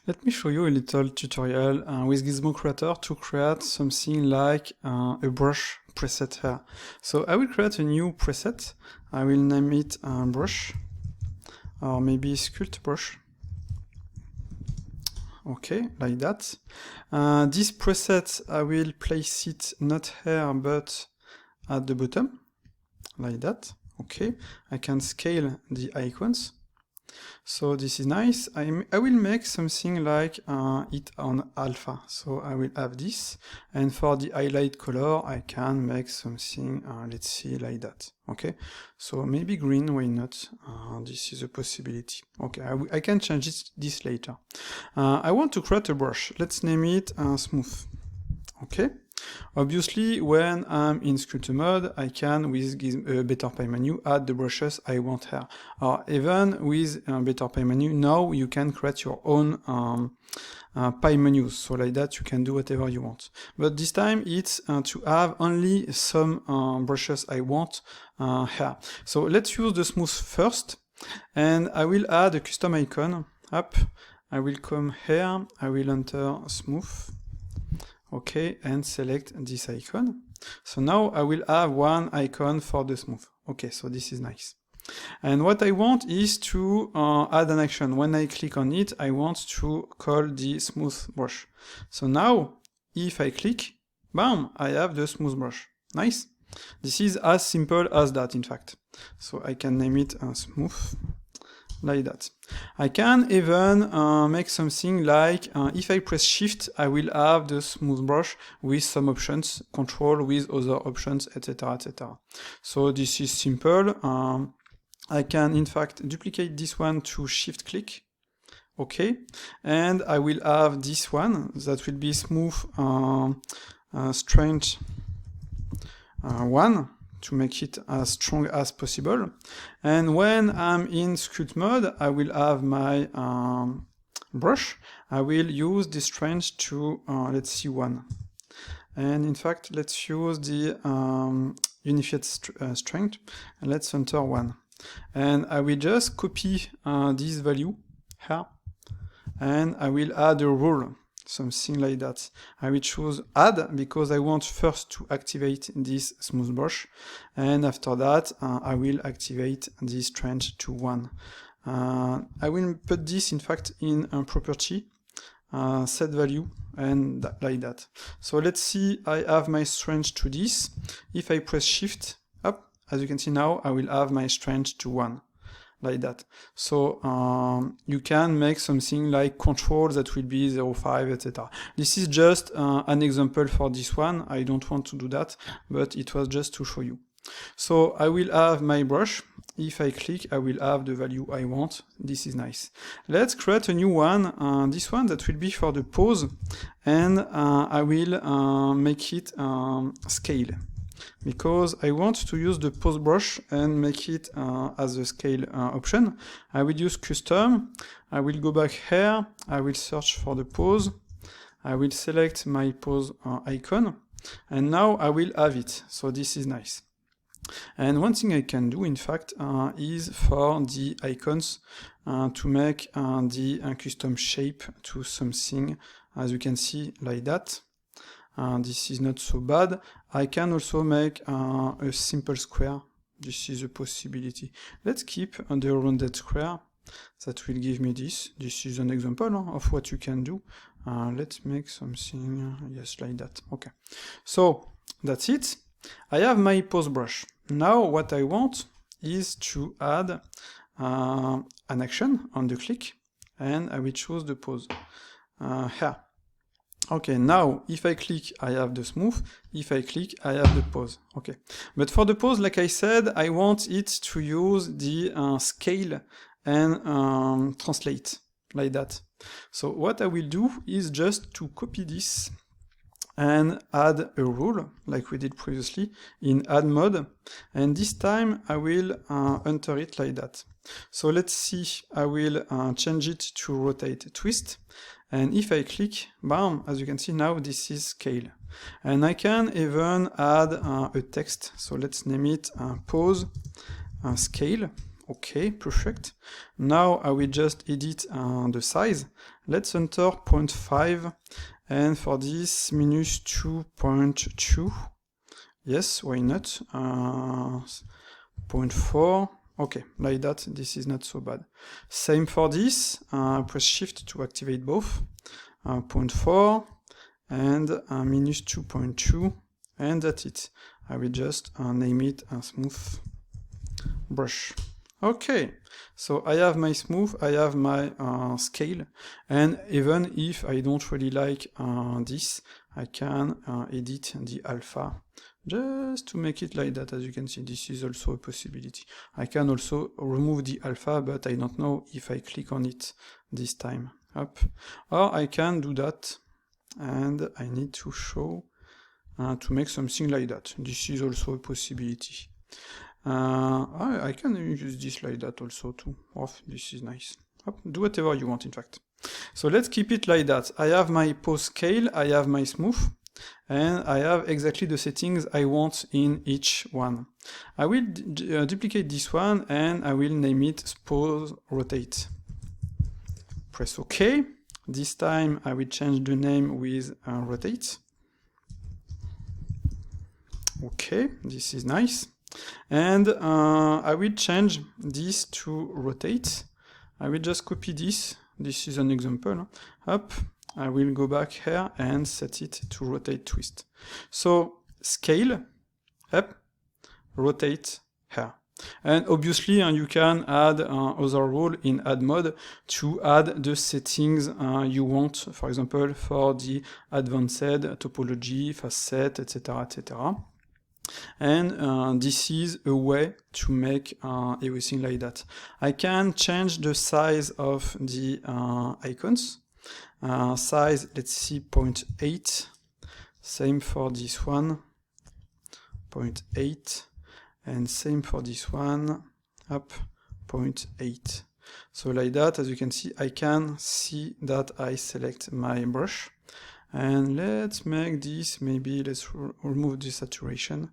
Let me show you a little tutorial with Gizmo Creator to create something like a brush preset here. So I will create a new preset. I will name it brush, or maybe Sculpt brush. Okay, like that. This preset, I will place it not here, but at the bottom, like that. Okay, I can scale the icons. So this is nice. I will make something like it on alpha. So I will have this, and for the highlight color, I can make something, let's see, like that. Okay, so maybe green, why not? This is a possibility. Okay, I can change this later. I want to create a brush. Let's name it smooth. Okay. Obviously, when I'm in Sculpt mode, I can, with Better Pie menu, add the brushes I want here. Or even with Better Pie menu, now you can create your own pie menus. So like that, you can do whatever you want. But this time, it's to have only some brushes I want here. So let's use the smooth first. And I will add a custom icon. Up, I will come here. I will enter smooth. Okay, and select this icon. So now I will have one icon for the smooth. Okay, so this is nice. And what I want is to add an action. When I click on it, I want to call the smooth brush. So now, if I click, bam, I have the smooth brush. Nice. This is as simple as that, in fact. So I can name it smooth. Like that. I can even make something like, if I press shift, I will have the smooth brush with some options, control with other options, etc, etc. So this is simple. I can in fact duplicate this one to shift click. Okay, and I will have this one that will be smooth strength 1. To make it as strong as possible. And when I'm in Sculpt mode, I will have my brush. I will use the strength to, let's see, 1. And in fact, let's use the unified strength, and let's enter 1. And I will just copy this value here, and I will add a rule. Something like that. I will choose add because I want first to activate this smooth brush, and after that I will activate this strength to 1. I will put this in fact in a property, set value, and like that. So let's see, I have my strength to this. If I press shift up, as you can see now, I will have my strength to 1. Like that. So you can make something like control that will be 0.5, etc. This is just an example for this one. I don't want to do that, but it was just to show you. So I will have my brush. If I click, I will have the value I want. This is nice. Let's create a new one. This one that will be for the pose, and I will make it scale. Because I want to use the pose brush and make it as a scale option. I will use custom. I will go back here. I will search for the pose. I will select my pose icon. And now I will have it. So this is nice. And one thing I can do, in fact, is for the icons to make the custom shape to something, as you can see, like that. This is not so bad. I can also make a simple square. This is a possibility. Let's keep the rounded square. That will give me this. This is an example of what you can do. Let's make something, yes, like that. Okay. So that's it. I have my pose brush. Now what I want is to add an action on the click, and I will choose the pose here. Okay, now if I click, I have the smooth. If I click, I have the pose. Okay, but for the pose, like I said, I want it to use the scale and translate like that. So what I will do is just to copy this and add a rule like we did previously in add mode, and this time I will enter it like that. So let's see, I will change it to rotate twist. And if I click, bam, as you can see now, this is scale. And I can even add a text. So let's name it pose scale. Okay, perfect. Now I will just edit the size. Let's enter 0.5, and for this minus 2.2. Yes, why not? 0.4. Okay, like that, this is not so bad. Same for this. Press Shift to activate both. 0.4 and minus 2.2, and that's it. I will just name it a smooth brush. Okay, so I have my smooth, I have my scale, and even if I don't really like this, I can edit the alpha just to make it like that. As you can see, this is also a possibility. I can also remove the alpha, but I don't know if I click on it this time. Up. Or I can do that, and I need to show to make something like that. This is also a possibility. I can use this like that also too. Oh, this is nice. Do whatever you want, in fact. So let's keep it like that. I have my pose scale, I have my smooth, and I have exactly the settings I want in each one. I will duplicate this one, and I will name it pose rotate. Press OK. This time I will change the name with rotate. Okay, this is nice. And I will change this to rotate. I will just copy this. This is an example. Up. I will go back here and set it to rotate twist. So scale, up, rotate here. And obviously you can add other rule in add mode to add the settings you want, for example, for the advanced topology, facet, etc., etc. And this is a way to make everything like that. I can change the size of the icons. Size, let's see, 0.8. Same for this one, 0.8. And same for this one, up, 0.8. So like that, as you can see, I can see that I select my brush. And let's make this, maybe let's remove the saturation.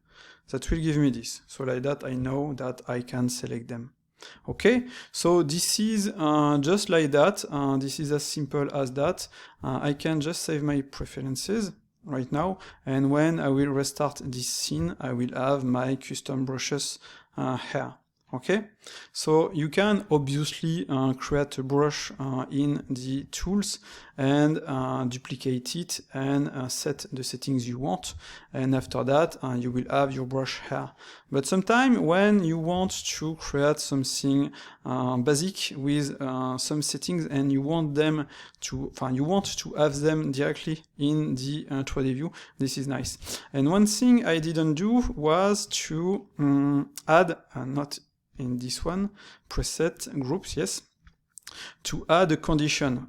That will give me this. So like that, I know that I can select them. Okay, so this is just like that. This is as simple as that. I can just save my preferences right now, and when I will restart this scene, I will have my custom brushes here. Okay, so you can obviously create a brush in the tools and duplicate it and set the settings you want, and after that you will have your brush here. But sometimes when you want to create something basic with some settings and you want them to, have them directly in the 3D view, this is nice. And one thing I didn't do was to add, not in this one, preset groups, yes, to add a condition.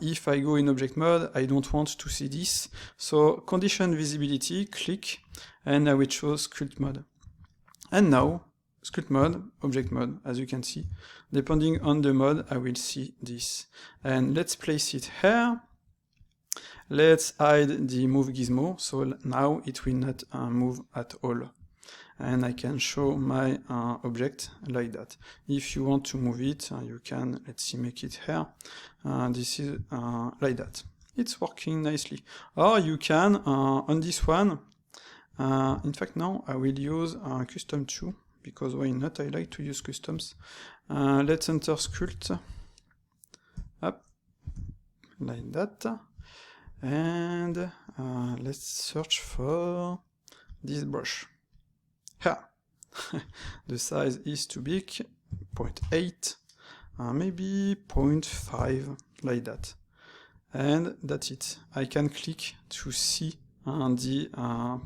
If I go in object mode, I don't want to see this. So condition visibility, click, and I will choose sculpt mode. And now, sculpt mode, object mode, as you can see, depending on the mode, I will see this. And let's place it here. Let's hide the move gizmo, so now it will not move at all. And I can show my object like that. If you want to move it, you can, let's see, make it here. This is like that. It's working nicely. Or you can, on this one, in fact now I will use custom 2, because why not, I like to use customs. Let's enter Sculpt, up, like that. And let's search for this brush. Here. The size is too big, 0.8, maybe 0.5, like that. And that's it. I can click to see the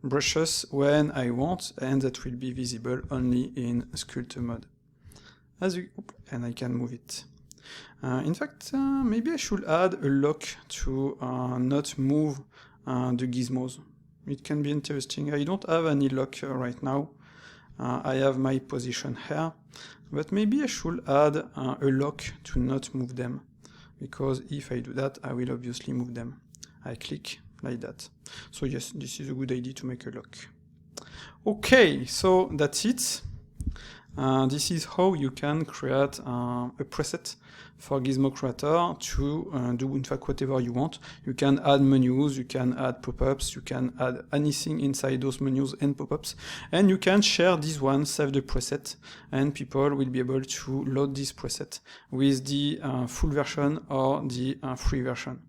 brushes when I want, and that will be visible only in sculpt mode. And I can move it. In fact, maybe I should add a lock to not move the gizmos. It can be interesting. I don't have any lock right now. I have my position here, but maybe I should add a lock to not move them, because if I do that, I will obviously move them. I click like that. So yes, this is a good idea to make a lock. Okay, so that's it. this is how you can create a preset for Gizmo Creator to do in fact whatever you want. You can add menus, you can add pop-ups, you can add anything inside those menus and pop-ups, and you can share this one, save the preset, and people will be able to load this preset with the full version or the free version.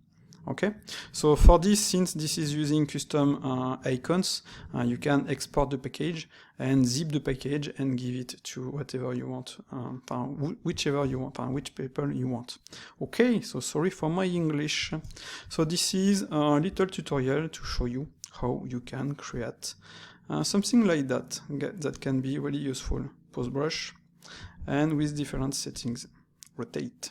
Okay, so for this, since this is using custom icons, you can export the package and zip the package and give it to whatever you want, whichever you want, which people you want. Okay, so sorry for my English. So this is a little tutorial to show you how you can create something like that can be really useful. Pose brush and with different settings. Rotate.